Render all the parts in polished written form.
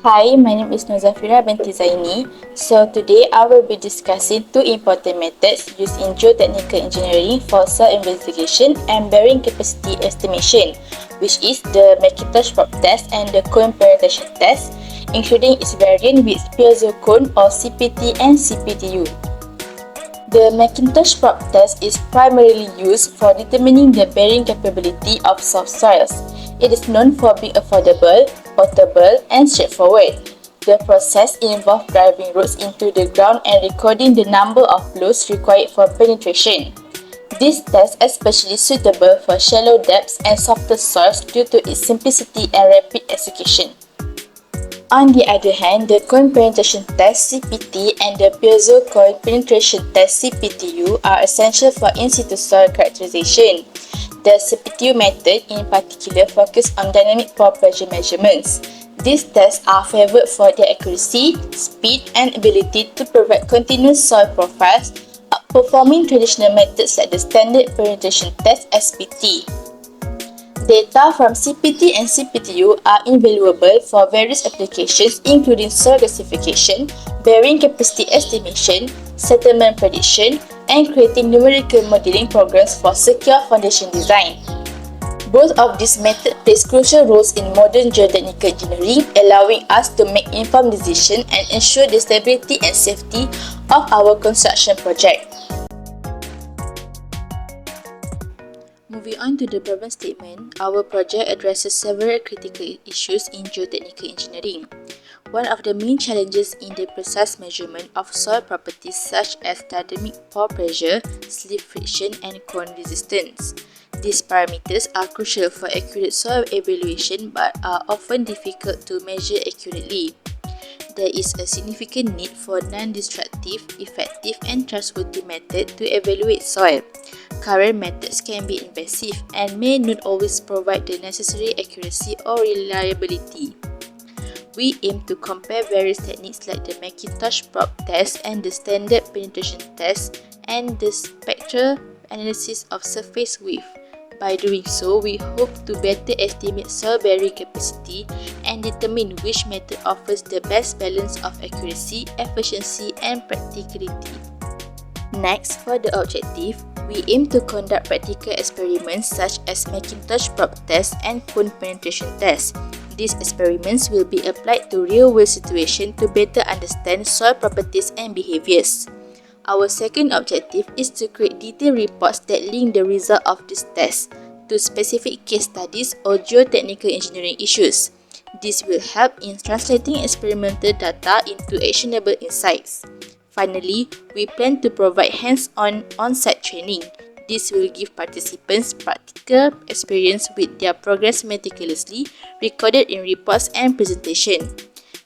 Hi, my name is Nuzafira binti Zaini. So today I will be discussing two important methods used in geotechnical engineering for soil investigation and bearing capacity estimation, which is the Macintosh probe test and the cone penetration test, including its variant with piezo cone or CPT and CPTU. The Macintosh probe test is primarily used for determining the bearing capability of soft soils. It is known for being affordable, portable, and straightforward. The process involves driving roots into the ground and recording the number of blows required for penetration. This test is especially suitable for shallow depths and softer soils due to its simplicity and rapid execution. On the other hand, the cone penetration test (CPT) and the piezo cone penetration test (CPTU) are essential for in situ soil characterization. The CPTU method in particular focuses on dynamic pore pressure measurements. These tests are favored for their accuracy, speed, and ability to provide continuous soil profiles, outperforming traditional methods like the standard penetration test (SPT). Data from CPT and CPTU are invaluable for various applications including soil gasification, bearing capacity estimation, settlement prediction, and creating numerical modeling programs for secure foundation design. Both of these methods play crucial roles in modern geotechnical engineering, allowing us to make informed decisions and ensure the stability and safety of our construction project. Moving on to the problem statement, our project addresses several critical issues in geotechnical engineering. One of the main challenges in the precise measurement of soil properties such as dynamic pore pressure, slip friction, and cone resistance. These parameters are crucial for accurate soil evaluation but are often difficult to measure accurately. There is a significant need for non-destructive, effective, and trustworthy method to evaluate soil. Current methods can be invasive and may not always provide the necessary accuracy or reliability. We aim to compare various techniques like the Macintosh probe test and the standard penetration test and the spectral analysis of surface width. By doing so, we hope to better estimate soil bearing capacity and determine which method offers the best balance of accuracy, efficiency, and practicality. Next, for the objective, we aim to conduct practical experiments such as Macintosh probe test and cone penetration test. These experiments will be applied to real-world situations to better understand soil properties and behaviors. Our second objective is to create detailed reports that link the result of this test to specific case studies or geotechnical engineering issues. This will help in translating experimental data into actionable insights. Finally, we plan to provide hands-on on-site training. This will give participants practical experience with their progress meticulously recorded in reports and presentation.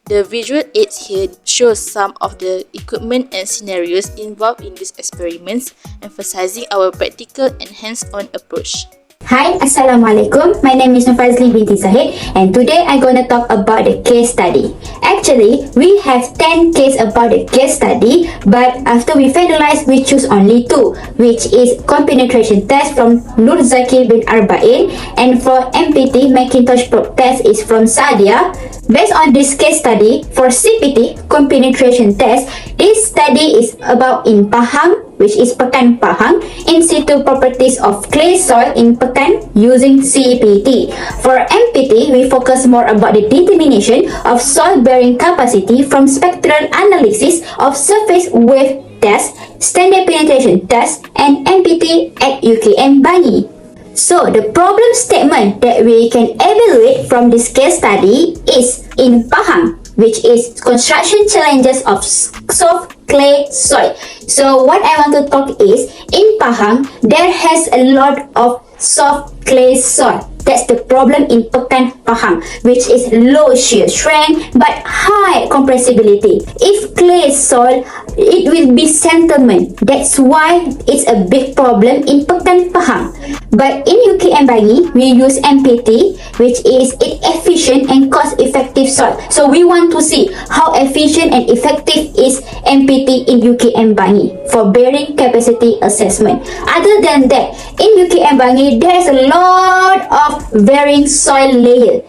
The visual aids here shows some of the equipment and scenarios involved in these experiments, emphasizing our practical and hands-on approach. Hi, Assalamualaikum. My name is Nufazli binti Zahid and today I'm going to talk about the case study. Actually, we have 10 cases about the case study, but after we finalize, we choose only 2, which is cone penetration test from Nur Zakir bin Arba'in and for MPT Macintosh probe test is from Sadia. Based on this case study, for CPT, cone penetration test, this study is about in Pahang, which is Pekan Pahang, in situ properties of clay soil in Pekan using CPT. For MPT, we focus more about the determination of soil bearing capacity from spectral analysis of surface wave test, standard penetration test, and MPT at UKM Bangi. So, the problem statement that we can evaluate from this case study is in Pahang, which is construction challenges of soft clay soil. So, what I want to talk is, in Pahang, there has a lot of soft clay soil. That's the problem in Pekan Pahang, which is low shear strength but high compressibility. If clay soil, it will be settlement. That's why it's a big problem in Pekan Pahang. But in UKM Bangi, we use MPT, which is efficient and cost-effective soil. So we want to see how efficient and effective is MPT in UKM Bangi for bearing capacity assessment. Other than that, in UKM Bangi, there's a lot lot of varying soil layer.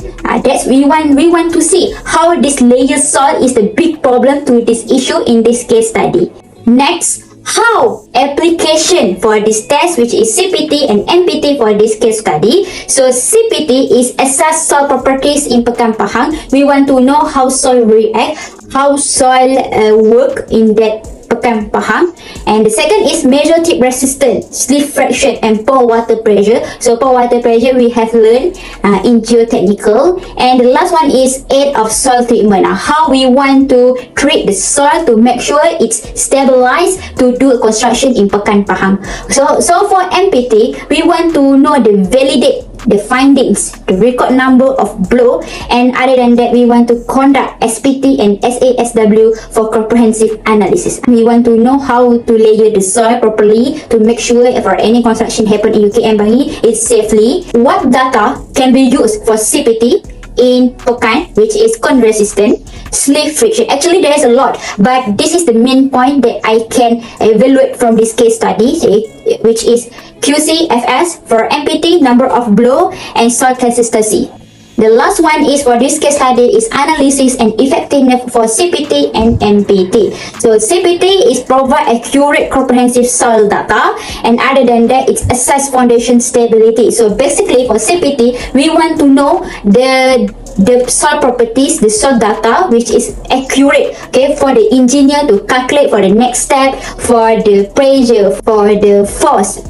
That's we want to see how this layer soil is the big problem to this issue in this case study. Next, how application for this test, which is CPT and MPT for this case study. So CPT is assess soil properties in Pekan Pahang. We want to know how soil react, how soil work in that Pekan Pahang. And the second is measure tip resistance, slip fraction and pore water pressure. So pore water pressure we have learned in geotechnical. And the last one is aid of soil treatment. How we want to treat the soil to make sure it's stabilized to do a construction in Pekan Pahang. So for MPT, we want to know the validate the findings, the record number of blow, and other than that, we want to conduct SPT and SASW for comprehensive analysis. We want to know how to layer the soil properly to make sure if any construction happen in UKM Bahi, it's safely. What data can be used for CPT in Pekan, which is con resistant, slip friction. Actually, there is a lot, but this is the main point that I can evaluate from this case study, which is QCFS for MPT, number of blow, and soil consistency. The last one is for this case study is analysis and effectiveness for CPT and MPT. So CPT is provide accurate comprehensive soil data, and other than that, it's assess foundation stability. So basically for CPT, we want to know the soil properties, the soil data, which is accurate, okay, for the engineer to calculate for the next step, for the pressure, for the force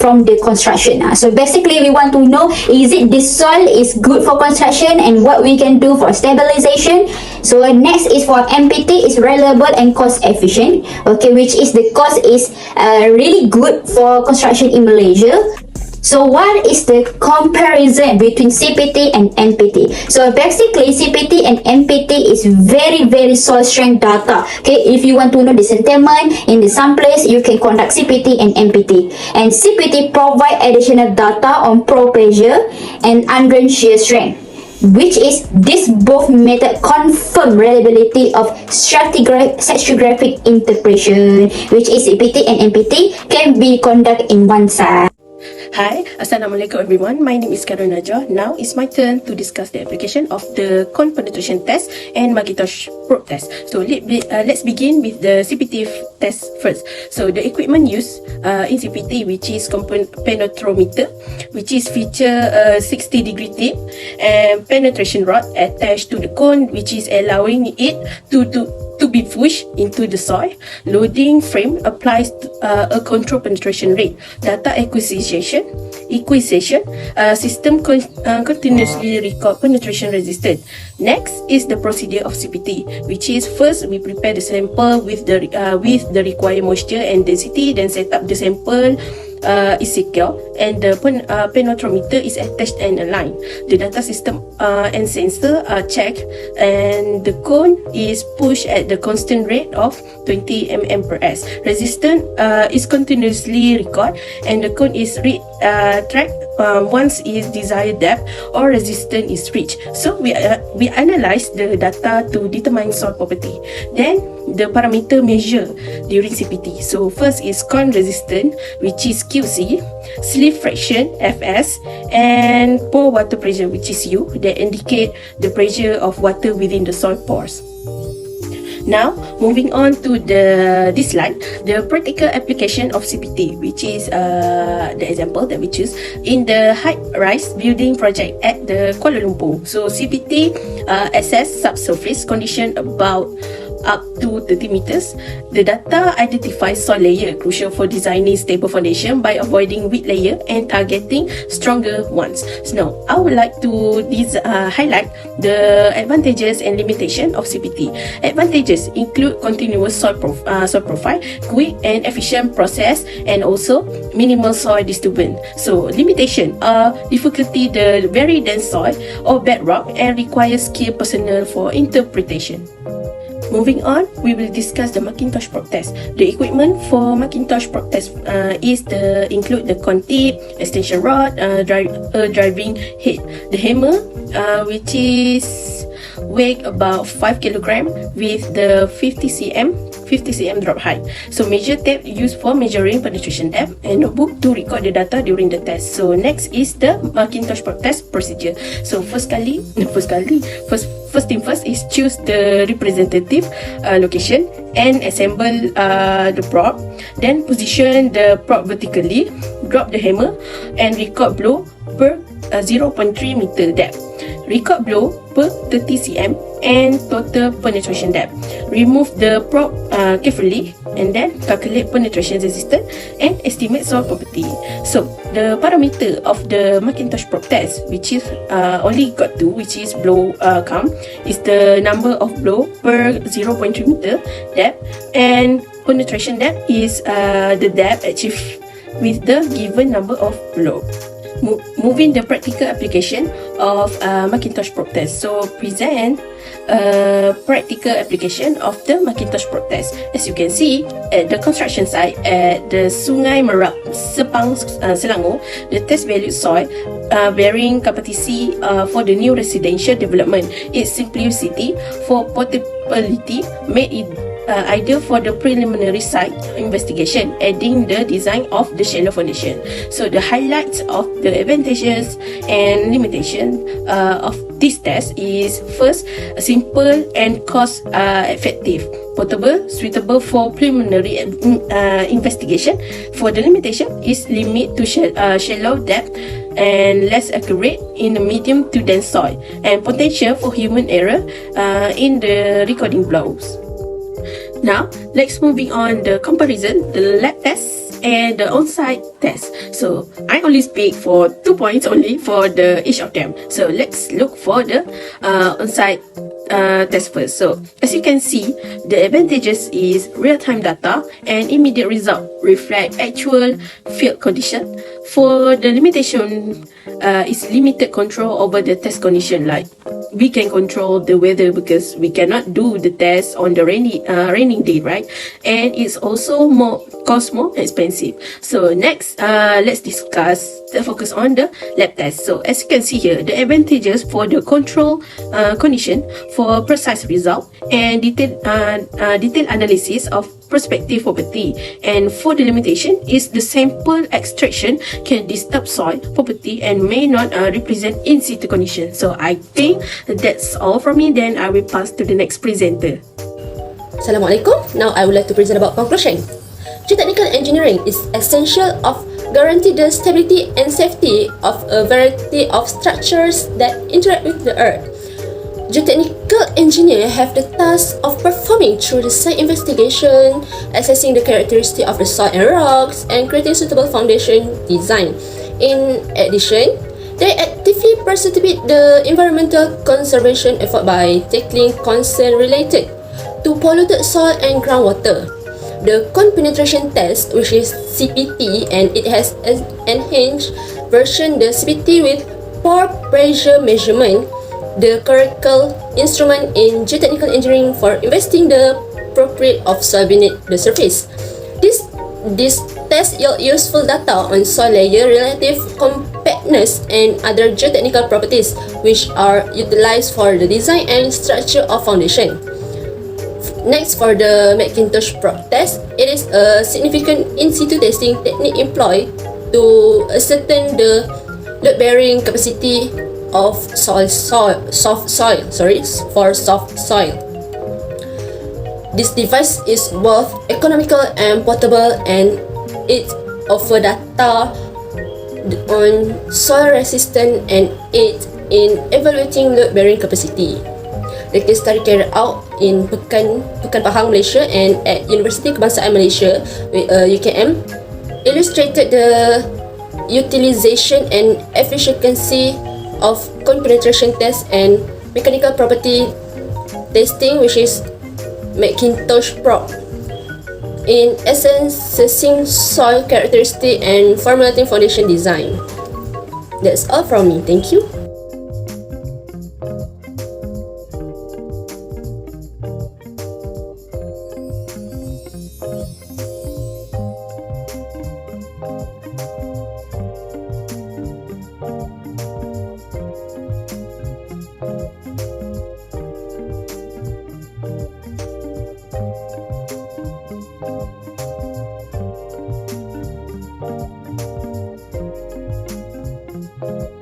from the construction. So basically we want to know, is it this soil is good for construction and what we can do for stabilization. So next is for MPT, is reliable and cost efficient, okay, which is the cost is really good for construction in Malaysia. So what is the comparison between CPT and MPT? So basically CPT and MPT is very soil strength data. Okay, if you want to know the settlement in some place, you can conduct CPT and MPT. And CPT provide additional data on pore pressure and undrained shear strength, which is this both method confirm reliability of stratigraphic interpretation, which is CPT and MPT can be conducted in one side. Hi, Assalamualaikum everyone. My name is Karun Najwa. Now it's my turn to discuss the application of the cone penetration test and Macintosh probe test. So let's begin with the CPT test first. So the equipment used in CPT, which is penetrometer, which is feature a 60-degree tip and penetration rod attached to the cone, which is allowing it to be pushed into the soil. Loading frame applies a control penetration rate. Data acquisition, system continuously record penetration resistance. Next is the procedure of CPT, which is first we prepare the sample with the required moisture and density, then set up the sample is secure, and the penetrometer is attached and aligned. The data system and sensor are checked, and the cone is pushed at the constant rate of 20 mm per s. Resistance is continuously recorded, and the cone is tracked once its desired depth or resistance is reached. So we analyze the data to determine soil property. Then the parameter measure during CPT. So first is cone resistance, which is QC, slip fraction FS, and pore water pressure, which is U, that indicate the pressure of water within the soil pores. Now, moving on to this slide, the practical application of CPT, which is the example that we choose in the high-rise building project at the Kuala Lumpur. So CPT assess subsurface condition about up to 30 meters. The data identifies soil layer, crucial for designing stable foundation by avoiding weak layer and targeting stronger ones. So now, I would like to highlight the advantages and limitation of CPT. Advantages include continuous soil profile, quick and efficient process, and also minimal soil disturbance. So limitation are difficulty, the very dense soil or bedrock, and requires skilled personnel for interpretation. Moving on, we will discuss the Macintosh probe test. The equipment for Macintosh probe test include the cone tip, extension rod, driving head, the hammer, which is weigh about 5 kg with the 50 cm 50 cm drop height. So major tape used for measuring penetration depth, and notebook to record the data during the test. So next is the Macintosh probe test procedure. So first thing first is choose the representative location and assemble the probe. Then position the probe vertically, drop the hammer and record blow per 0.3 meter depth. Record blow per 30 cm and total penetration depth. Remove the probe carefully and then calculate penetration resistance and estimate soil property. So the parameter of the Macintosh probe test, which is only got two, which is blow count, is the number of blow per 0.3 meter depth, and penetration depth is the depth achieved with the given number of blow. Moving the practical application of Macintosh probe test. So present practical application of the Macintosh probe test. As you can see, at the construction site at the Sungai Merak, Sepang, Selangor, the test valued soil bearing capacity for the new residential development. Its simplicity for portability made it ideal for the preliminary site investigation, adding the design of the shallow foundation. So the highlights of the advantages and limitations of this test is first, simple and cost effective. Portable, suitable for preliminary investigation. For the limitation is limit to shallow depth and less accurate in the medium to dense soil, and potential for human error in the recording blows. Now, let's moving on the comparison, the lab test and the on-site test. So, I only speak for 2 points only for each of them. So, let's look for the on-site test first. So, as you can see, the advantages is real-time data and immediate result reflect actual field condition. For the limitation is limited control over the test condition, like we can control the weather because we cannot do the test on the raining day, right? And it's also more expensive. So next, let's discuss the focus on the lab test. So as you can see here, the advantages for the control condition for precise result and detailed analysis of prospective property, and for the limitation is the sample extraction can disturb soil property and may not represent in situ condition. So I think that's all from me. Then I will pass to the next presenter. Assalamualaikum. Now I would like to present about conclusion. Geotechnical engineering is essential of guarantee the stability and safety of a variety of structures that interact with the earth. Geotechnical engineers have the task of performing through the site investigation, assessing the characteristics of the soil and rocks, and creating suitable foundation design. In addition, they actively participate the environmental conservation effort by tackling concerns related to polluted soil and groundwater. The Penetration Test, which is CPT, and it has an enhanced version, the CPT with pore pressure measurement, the critical instrument in geotechnical engineering for investigating the property of soil beneath the surface. This test yield useful data on soil layer, relative compactness, and other geotechnical properties, which are utilized for the design and structure of foundation. Next, for the Macintosh probe test, it is a significant in-situ testing technique employed to ascertain the load-bearing capacity of soft soil. This device is both economical and portable, and it offers data on soil resistance and aid in evaluating load-bearing capacity. The case study carried out in Pekan Pahang, Malaysia, and at University Kebangsaan Malaysia, UKM, illustrated the utilization and efficiency of cone penetration test and mechanical property testing, which is Macintosh probe, in assessing soil characteristics and formulating foundation design. That's all from me. Thank you. you.